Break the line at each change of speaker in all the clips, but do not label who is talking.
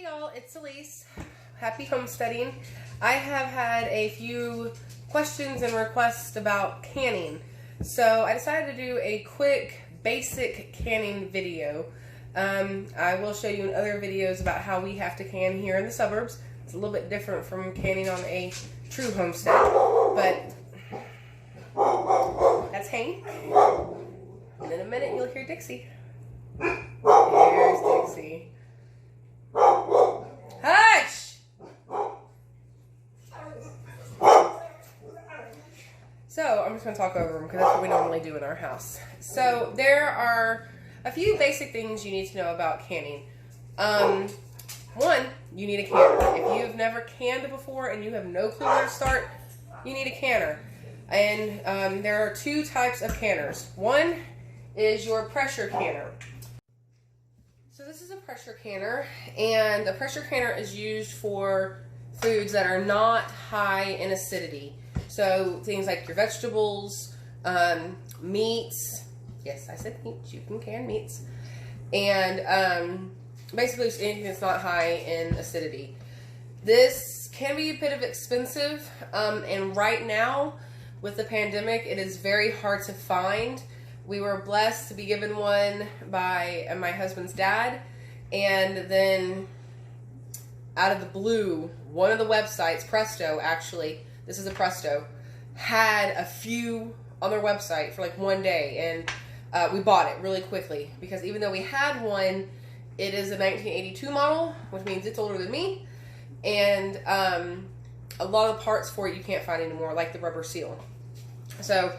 y'all, it's Elise. Happy homesteading. I have had a few questions and requests about canning. So I decided to do a quick basic canning video. I will show you in other videos about how we have to can here in the suburbs. It's a little bit different from canning on a true homestead, but that's Hank. And in a minute you'll hear Dixie. There's Dixie. Hush! So, I'm just going to talk over them because that's what we normally do in our house. So, there are a few basic things you need to know about canning. One, you need a canner. If you've never canned before and you have no clue where to start, you need a canner. And there are two types of canners. One is your pressure canner. So this is a pressure canner, and a pressure canner is used for foods that are not high in acidity. So things like your vegetables, meats. Yes, I said meats. You can can meats. And basically just anything that's not high in acidity. This can be a bit of expensive, and right now with the pandemic, it is very hard to find. We were blessed to be given one by my husband's dad, and then out of the blue, one of the websites, Presto actually, this is a Presto, had a few on their website for like one day, and we bought it really quickly because even though we had one, it is a 1982 model, which means it's older than me, and a lot of the parts for it you can't find anymore, like the rubber seal. So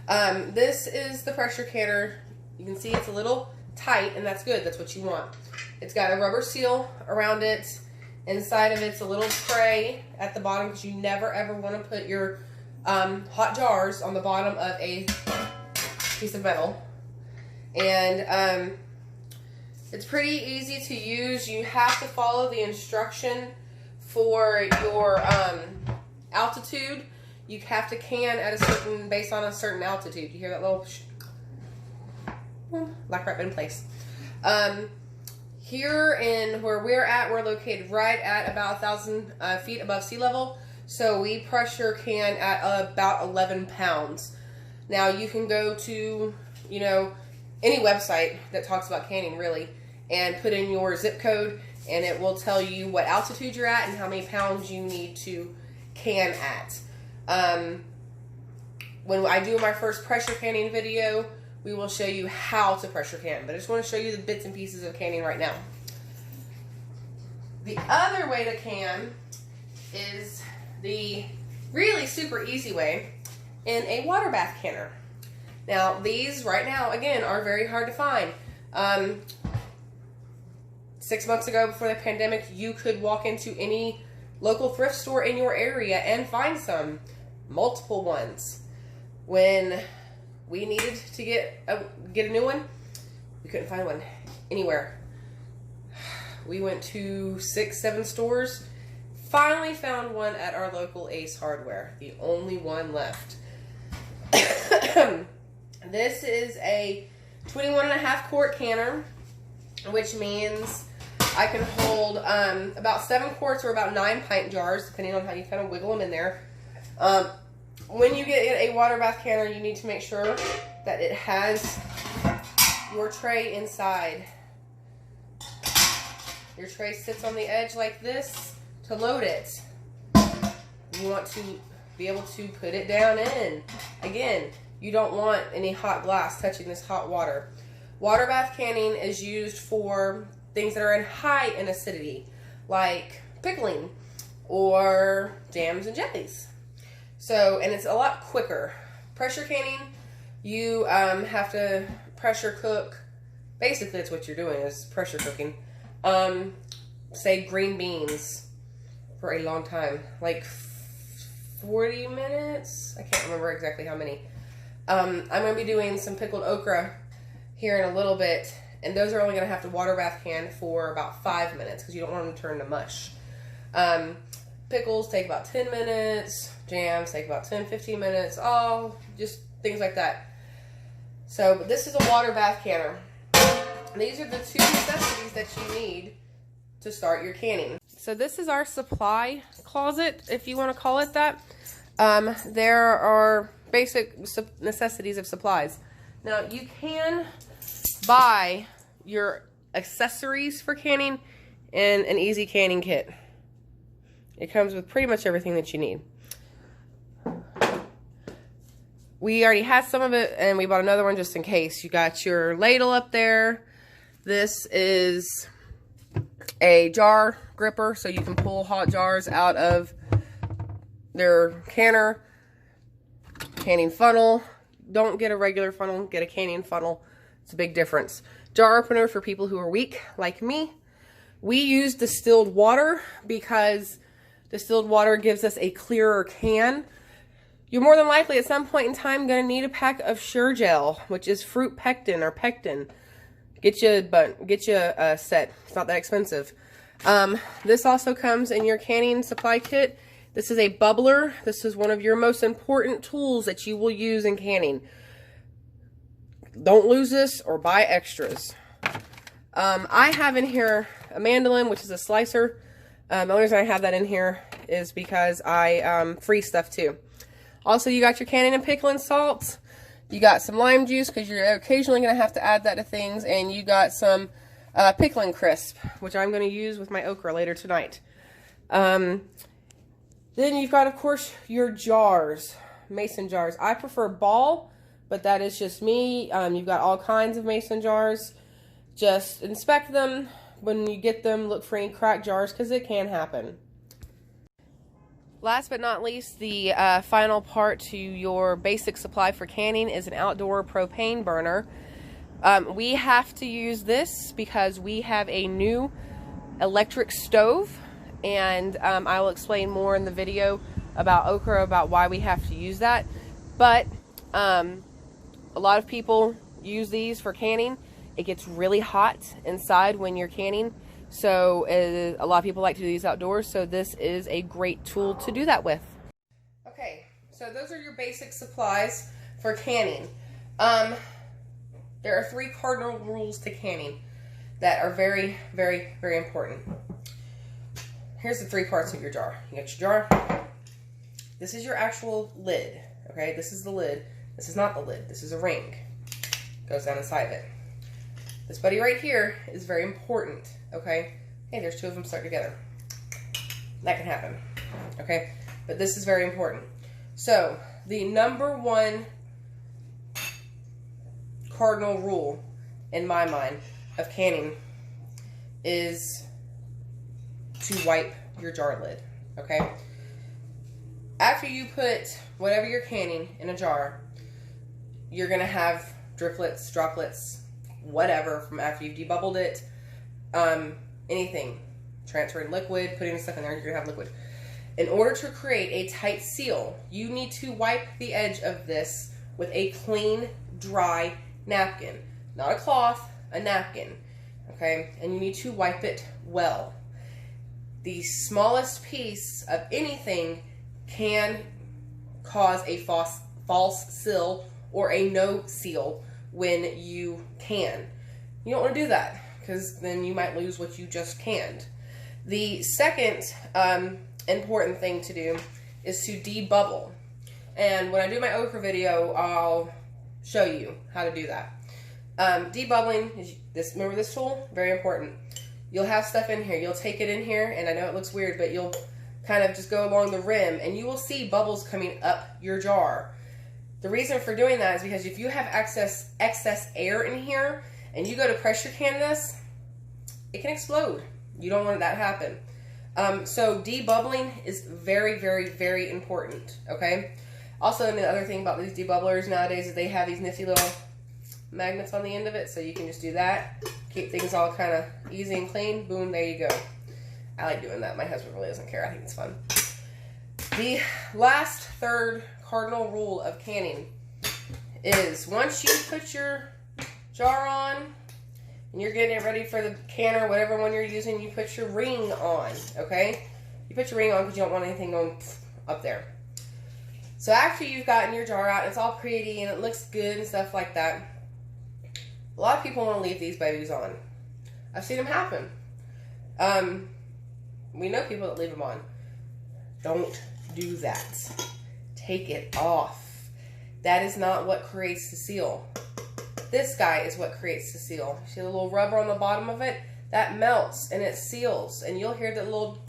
this is the pressure canner. You can see it's a little tight, and that's good. That's what you want. It's got a rubber seal around it. Inside of it's a little tray at the bottom because you never ever want to put your hot jars on the bottom of a piece of metal. And it's pretty easy to use. You have to follow the instruction for your altitude. You have to can at a certain, based on a certain altitude. You hear that little like right in place. Here in where we're at, we're located right at about 1,000 feet above sea level. So we pressure can at about 11 pounds. Now you can go to, you know, any website that talks about canning really, and put in your zip code, and it will tell you what altitude you're at and how many pounds you need to can at. When I do my first pressure canning video, we will show you how to pressure can, but I just want to show you the bits and pieces of canning right now. The other way to can is the really super easy way in a water bath canner. Now these right now again are very hard to find. 6 months ago, before the pandemic, you could walk into any local thrift store in your area and find some, multiple ones. When we needed to get a new one, we couldn't find one anywhere. We went to 6, 7 stores, finally found one at our local Ace Hardware, the only one left. This is a 21.5 quart canner, which means I can hold about 7 quarts or about 9 pint jars, depending on how you kind of wiggle them in there. When you get a water bath canner, you need to make sure that it has your tray inside. Your tray sits on the edge like this to load it. You want to be able to put it down in. Again, you don't want any hot glass touching this hot water. Water bath canning is used for things that are high in acidity, like pickling or jams and jellies. So, and it's a lot quicker. Pressure canning, you have to pressure cook. Basically, that's what you're doing, is pressure cooking. Say green beans for a long time, like 40 minutes. I can't remember exactly how many. I'm going to be doing some pickled okra here in a little bit, and those are only going to have to water bath can for about 5 minutes because you don't want them to turn to mush. Pickles take about 10 minutes. Jams take about 10-15 minutes. All just things like that. So, but this is a water bath canner. These are the two necessities that you need to start your canning. So this is our supply closet, if you want to call it that. There are basic necessities of supplies. Now, you can buy your accessories for canning in an easy canning kit. It comes with pretty much everything that you need. We already had some of it, and we bought another one just in case. You got your ladle up there. This is a jar gripper, so you can pull hot jars out of their canner. Canning funnel. Don't get a regular funnel, get a canning funnel. It's a big difference. Jar opener for people who are weak, like me. We use distilled water because distilled water gives us a clearer can. You're more than likely at some point in time going to need a pack of Sure Gel, which is fruit pectin or pectin. Get you a set. It's not that expensive. This also comes in your canning supply kit. This is a bubbler. This is one of your most important tools that you will use in canning. Don't lose this or buy extras. I have in here a mandolin, which is a slicer. The only reason I have that in here is because I freeze stuff too. Also, you got your canning and pickling salts. You got some lime juice because you're occasionally going to have to add that to things. And you got some pickling crisp, which I'm going to use with my okra later tonight. Then you've got, of course, your jars, mason jars. I prefer ball, but that is just me. You've got all kinds of mason jars. Just inspect them. When you get them, look for any cracked jars because it can happen. Last but not least, the final part to your basic supply for canning is an outdoor propane burner. We have to use this because we have a new electric stove, and I will explain more in the video about okra, about why we have to use that. But a lot of people use these for canning. It gets really hot inside when you're canning. So a lot of people like to do these outdoors, so this is a great tool to do that with. Okay, so those are your basic supplies for canning. There are 3 cardinal rules to canning that are very, very, very important. Here's the 3 parts of your jar. You got your jar. This is your actual lid, okay? This is the lid. This is not the lid. This is a ring. Goes down inside of it. This buddy right here is very important, okay? Hey, there's 2 of them stuck together. That can happen, okay? But this is very important. So, the number 1 cardinal rule, in my mind, of canning is to wipe your jar lid, okay? After you put whatever you're canning in a jar, you're going to have driplets, droplets, whatever from after you've debubbled it, anything, transferring liquid, putting stuff in there, you're gonna have liquid. In order to create a tight seal, you need to wipe the edge of this with a clean, dry napkin, not a cloth, a napkin, okay? And you need to wipe it well. The smallest piece of anything can cause a false seal or a no seal when you can. You don't want to do that because then you might lose what you just canned. The second important thing to do is to debubble. And when I do my okra video, I'll show you how to do that. Debubbling is this. Remember this tool? Very important. You'll have stuff in here. You'll take it in here, and I know it looks weird, but you'll kind of just go along the rim, and you will see bubbles coming up your jar. The reason for doing that is because if you have excess air in here and you go to pressure can this, it can explode. You don't want that to happen. So debubbling is very, very, very important, okay? Also, the other thing about these debubblers nowadays is they have these nifty little magnets on the end of it, so you can just do that. Keep things all kind of easy and clean. Boom, there you go. I like doing that. My husband really doesn't care. I think it's fun. The last, third cardinal rule of canning is once you put your jar on and you're getting it ready for the canner, whatever one you're using, you put your ring on, okay? You put your ring on because you don't want anything going up there. So after you've gotten your jar out, it's all pretty and it looks good and stuff like that, a lot of people want to leave these babies on. I've seen them happen. We know people that leave them on. Don't do that. Take it off. That is not what creates the seal. This guy is what creates the seal. See the little rubber on the bottom of it? That melts and it seals. And you'll hear that little,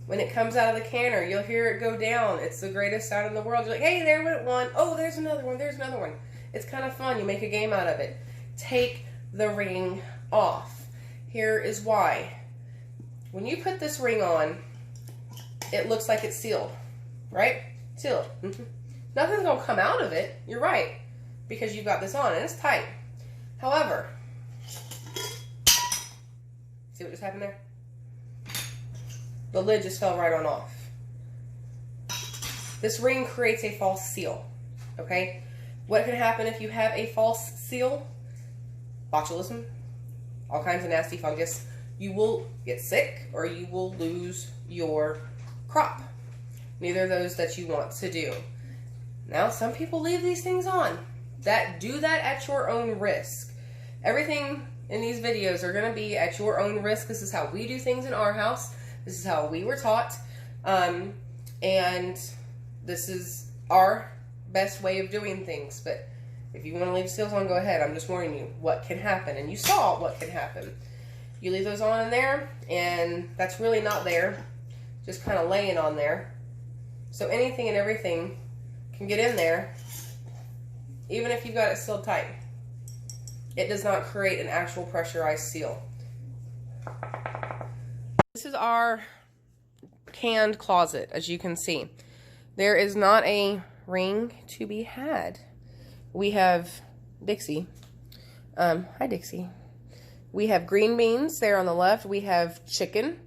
when it comes out of the canner, you'll hear it go down. It's the greatest sound in the world. You're like, hey, there went one. Oh, there's another one. There's another one. It's kind of fun. You make a game out of it. Take the ring off. Here is why. When you put this ring on, it looks like it's sealed, right? Sealed. Nothing's going to come out of it. You're right. Because you've got this on and it's tight. However, see what just happened there? The lid just fell right on off. This ring creates a false seal, okay? What can happen if you have a false seal? Botulism, all kinds of nasty fungus. You will get sick or you will lose your crop. Neither of those that you want to do. Now, some people leave these things on. Do that at your own risk. Everything in these videos are going to be at your own risk. This is how we do things in our house. This is how we were taught. And this is our best way of doing things. But if you want to leave seals on, go ahead. I'm just warning you what can happen. And you saw what can happen. You leave those on in there, and that's really not there. Just kind of laying on there. So anything and everything can get in there, even if you've got it sealed tight. It does not create an actual pressurized seal. This is our canned closet, as you can see. There is not a ring to be had. We have Dixie. Hi, Dixie. We have green beans there on the left. We have chicken.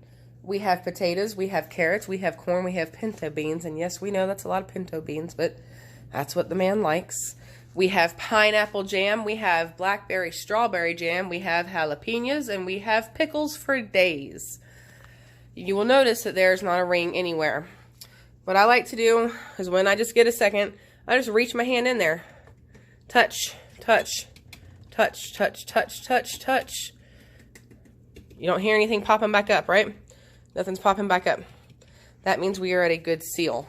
We have potatoes. We have carrots. We have corn. We have pinto beans. And yes, we know that's a lot of pinto beans, but that's what the man likes. We have pineapple jam. We have blackberry strawberry jam. We have jalapenos. And we have pickles for days. You will notice that there's not a ring anywhere. What I like to do is when I just get a second, I just reach my hand in there. Touch, touch, touch, touch, touch, touch, touch. You don't hear anything popping back up, right? Nothing's popping back up. That means we are at a good seal.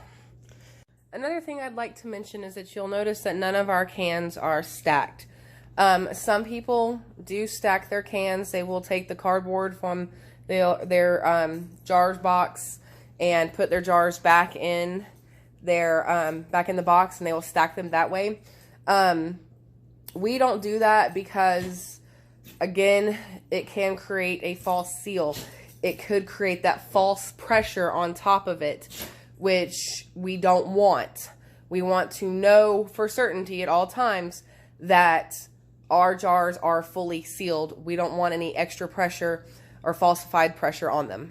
Another thing I'd like to mention is that you'll notice that none of our cans are stacked. Some people do stack their cans. They will take the cardboard from their jars box and put their jars back in their back in the box, and they will stack them that way. We don't do that because, again, it can create a false seal. It could create that false pressure on top of it, which we don't want. We want to know for certainty at all times that our jars are fully sealed. We don't want any extra pressure or falsified pressure on them.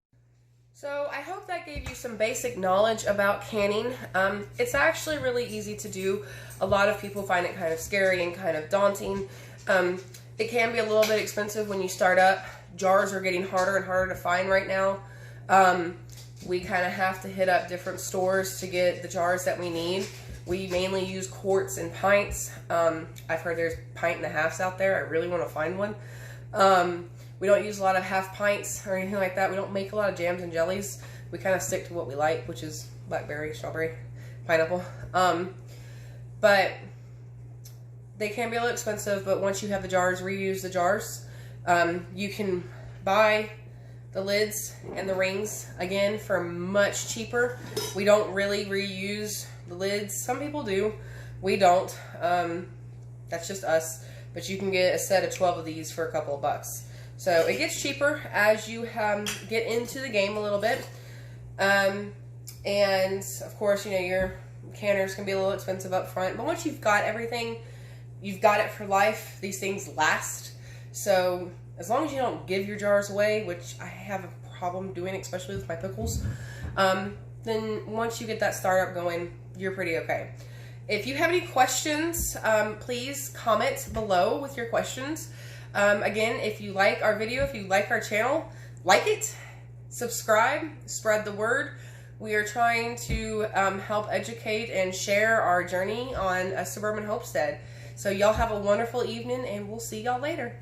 So I hope that gave you some basic knowledge about canning. It's actually really easy to do. A lot of people find it kind of scary and kind of daunting. It can be a little bit expensive when you start up. Jars are getting harder and harder to find right now. We kind of have to hit up different stores to get the jars that we need. We mainly use quarts and pints. I've heard there's pint and a halves out there. I really want to find one. We don't use a lot of half pints or anything like that. We don't make a lot of jams and jellies. We kind of stick to what we like, which is blackberry, strawberry, pineapple. But they can be a little expensive, but once you have the jars, reuse the jars. You can buy the lids and the rings, again, for much cheaper. We don't really reuse the lids. Some people do. We don't. That's just us. But you can get a set of 12 of these for a couple of bucks. So it gets cheaper as you get into the game a little bit. And of course, you know, your canners can be a little expensive up front. But once you've got everything, you've got it for life. These things last. So as long as you don't give your jars away, which I have a problem doing, especially with my pickles, then once you get that startup going, you're pretty okay. If you have any questions, please comment below with your questions. Again, if you like our video, if you like our channel, like it, subscribe, spread the word. We are trying to help educate and share our journey on a suburban homestead. So y'all have a wonderful evening, and we'll see y'all later.